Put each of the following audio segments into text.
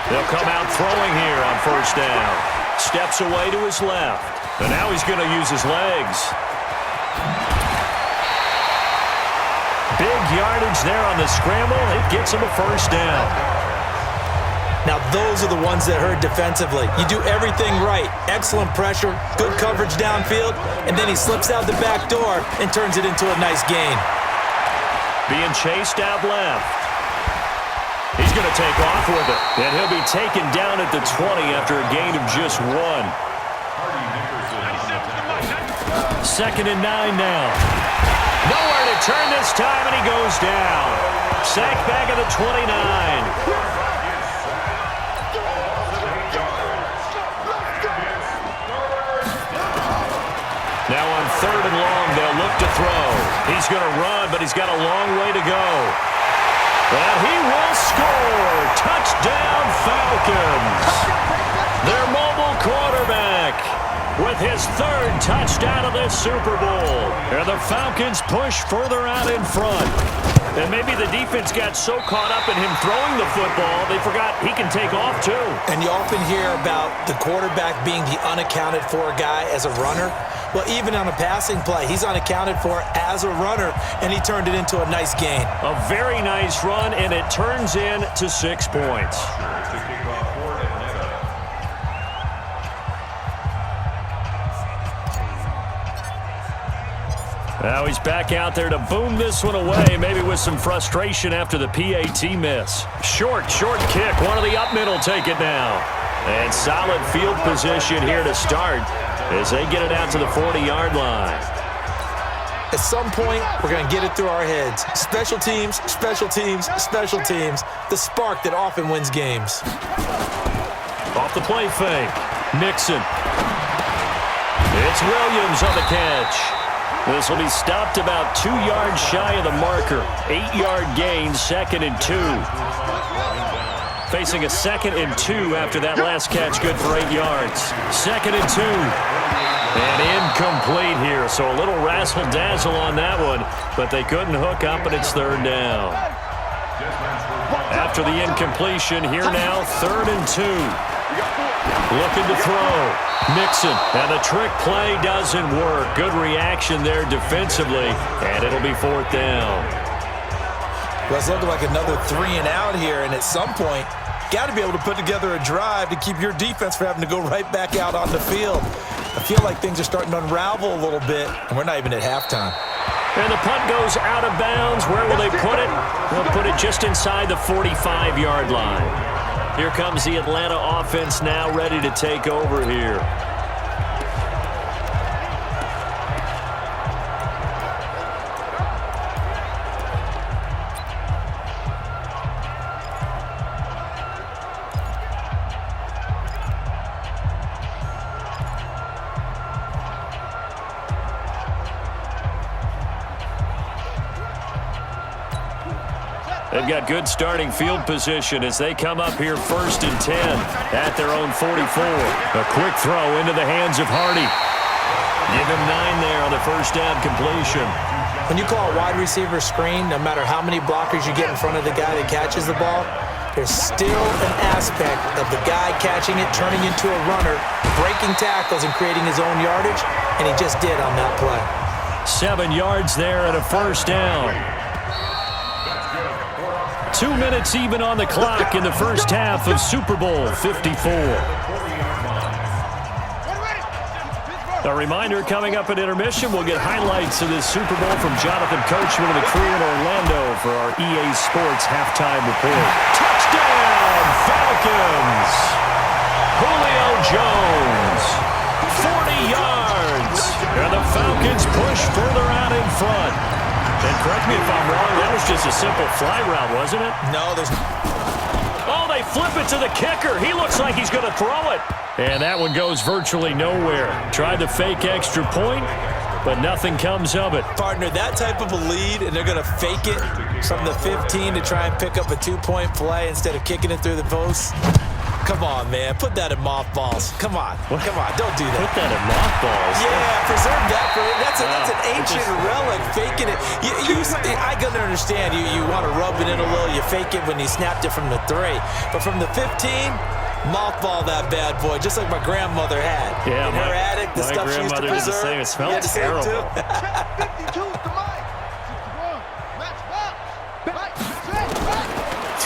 They'll come out throwing here on first down. Steps away to his left. And now he's going to use his legs. Big yardage there on the scramble. It gets him a first down. Now, those are the ones that hurt defensively. You do everything right. Excellent pressure, good coverage downfield, and then he slips out the back door and turns it into a nice gain. Being chased out left. He's going to take off with it, and he'll be taken down at the 20 after a gain of just 1. 2nd and 9 now. Nowhere to turn this time, and he goes down. Sacked back at the 29. Now on 3rd and long, they'll look to throw. He's going to run, but he's got a long way to go. And he will score. Touchdown, Falcons. Their mobile quarterback with his 3rd touchdown of this Super Bowl. And the Falcons push further out in front. And maybe the defense got so caught up in him throwing the football, they forgot he can take off too. And you often hear about the quarterback being the unaccounted for guy as a runner. Well, even on a passing play, he's unaccounted for as a runner, and he turned it into a nice gain. A very nice run, and it turns into 6 points. Now he's back out there to boom this one away, maybe with some frustration after the PAT miss. Short kick. One of the up middle take it now. And solid field position here to start as they get it out to the 40-yard line. At some point, we're going to get it through our heads. Special teams, special teams, special teams. The spark that often wins games. Off the play fake. Mixon. It's Williams on the catch. This will be stopped about 2 yards shy of the marker. 8-yard gain, 2nd and 2. Facing a 2nd and 2 after that last catch, good for 8 yards. 2nd and 2. And incomplete here, so a little razzle-dazzle on that one, but they couldn't hook up, and it's 3rd down. After the incompletion, here now, 3rd and 2. Looking to throw. Mixon, and the trick play doesn't work. Good reaction there defensively, and it'll be 4th down. Well, it's looking like another 3 and out here, and at some point, got to be able to put together a drive to keep your defense from having to go right back out on the field. I feel like things are starting to unravel a little bit, and we're not even at halftime. And the punt goes out of bounds. Where will they put it? They'll put it just inside the 45-yard line. Here comes the Atlanta offense now ready to take over here. They've got good starting field position as they come up here 1st and 10 at their own 44. A quick throw into the hands of Hardy. Give him 9 there on the first down completion. When you call a wide receiver screen, no matter how many blockers you get in front of the guy that catches the ball, there's still an aspect of the guy catching it, turning into a runner, breaking tackles and creating his own yardage, and he just did on that play. 7 yards there and a first down. 2 minutes even on the clock in the first half of Super Bowl 54. A reminder, coming up at intermission, we'll get highlights of this Super Bowl from Jonathan Coachman and the crew in Orlando for our EA Sports halftime report. Touchdown, Falcons! Julio Jones, 40 yards, and the Falcons push further out in front. And correct me if I'm wrong, that was just a simple fly route, wasn't it? No, there's... Oh, they flip it to the kicker. He looks like he's going to throw it. And that one goes virtually nowhere. Tried to fake extra point, but nothing comes of it. Partner, that type of a lead, and they're going to fake it from the 15 to try and pick up a 2-point play instead of kicking it through the post. come on, man. Put that in mothballs. Come on. Come on. Don't do that. Put that in mothballs. Yeah, preserve that for it. That's an ancient relic. Faking it. I can understand. You want to rub it in a little. You fake it when you snapped it from the 3. But from the 15, mothball that bad boy, just like my grandmother had. Yeah, in her attic, the stuff she used to preserve. The same. It smelled terrible.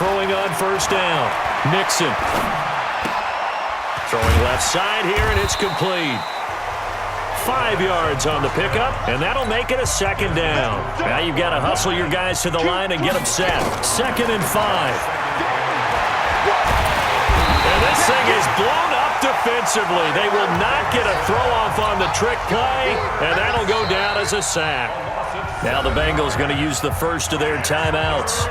Throwing on first down. Mixon. Throwing left side here, and it's complete. 5 yards on the pickup, and that'll make it a second down. Now you've got to hustle your guys to the line and get them set. 2nd and 5. And this thing is blown up defensively. They will not get a throw-off on the trick play, and that'll go down as a sack. Now the Bengals going to use the first of their timeouts,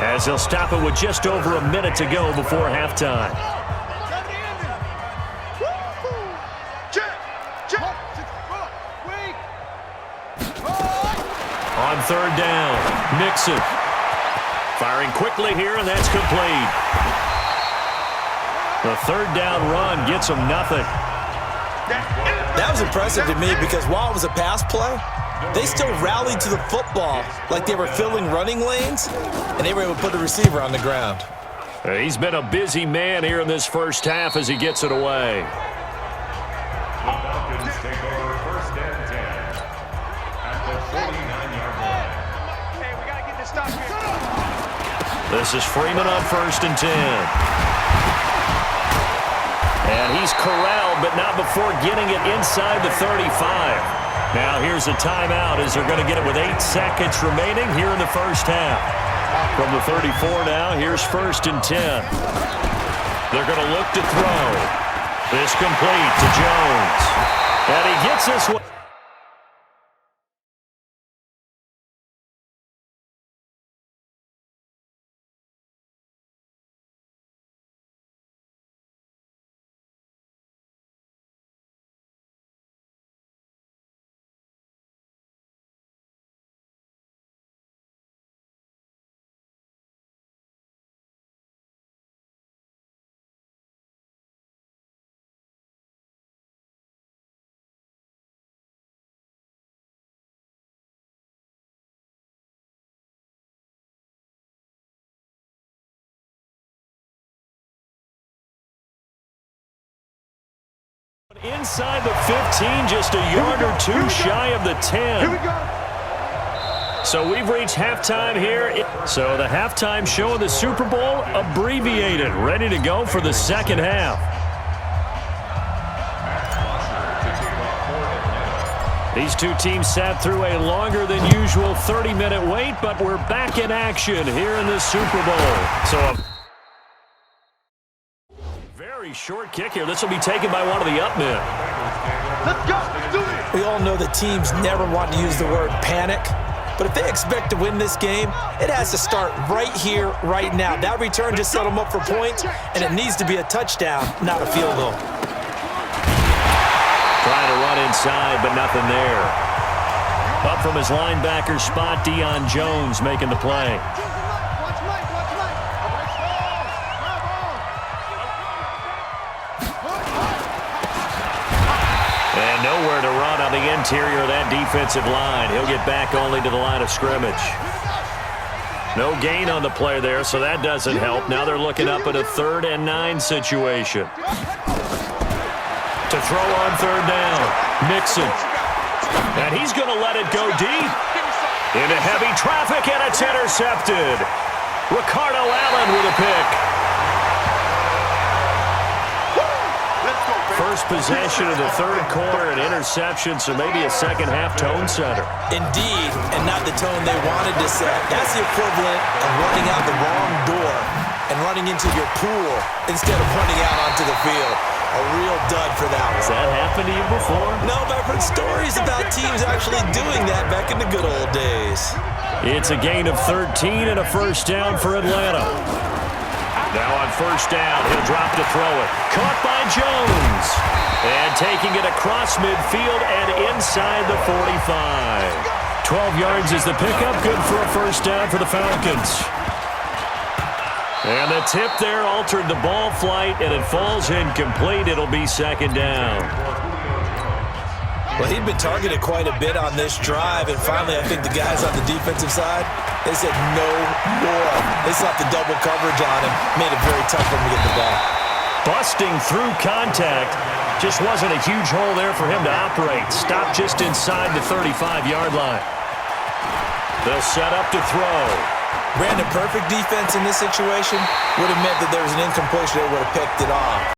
as they'll stop it with just over a minute to go before halftime. On 3rd down, Mixon. Firing quickly here, and that's complete. The 3rd down run gets them nothing. That was impressive to me because while it was a pass play, they still rallied to the football like they were filling running lanes, and they were able to put the receiver on the ground. He's been a busy man here in this first half as he gets it away. The Falcons take over 1st and 10 at the 49-yard line. Hey, we got to get this stop here. This is Freeman on 1st and 10. And he's corralled, but not before getting it inside the 35. Now here's a timeout as they're going to get it with 8 seconds remaining here in the first half. From the 34 now, here's 1st and 10. They're going to look to throw. This complete to Jones. And he gets this one. Inside the 15, just a yard or 2 shy of the 10. Here we go. So we've reached halftime here. So the halftime show of the Super Bowl abbreviated, ready to go for the second half. These two teams sat through a longer than usual 30-minute wait, but we're back in action here in the Super Bowl. So a very short kick here. This will be taken by one of the up men. Let's go. Do it. We all know the teams never want to use the word panic, but if they expect to win this game, it has to start right here, right now. That return just set them up for points, and it needs to be a touchdown, not a field goal. Trying to run inside, but nothing there. Up from his linebacker spot, Deion Jones making the play. And nowhere to run on the interior of that defensive line. He'll get back only to the line of scrimmage. No gain on the play there, so that doesn't help. Now they're looking up at a 3rd and 9 situation. To throw on 3rd down, Mixon. And he's going to let it go deep. Into heavy traffic, and it's intercepted. Ricardo Allen with a pick. First possession of the 3rd quarter, an interception, so maybe a second half tone setter. Indeed, and not the tone they wanted to set. That's the equivalent of running out the wrong door and running into your pool instead of running out onto the field. A real dud for that one. Has that happened to you before? No, but I've heard stories about teams actually doing that back in the good old days. It's a gain of 13 and a first down for Atlanta. Now on first down, he'll drop to throw it. Caught by Jones. And taking it across midfield and inside the 45. 12 yards is the pickup. Good for a first down for the Falcons. And the tip there altered the ball flight, and it falls incomplete. It'll be second down. Well, he'd been targeted quite a bit on this drive, and finally I think the guys on the defensive side, they said no more. They slapped the double coverage on him, made it very tough for him to get the ball. Busting through contact. Just wasn't a huge hole there for him to operate. Stopped just inside the 35-yard line. They'll set up to throw. Brandon, perfect defense in this situation would have meant that there was an incompletion that would have picked it off.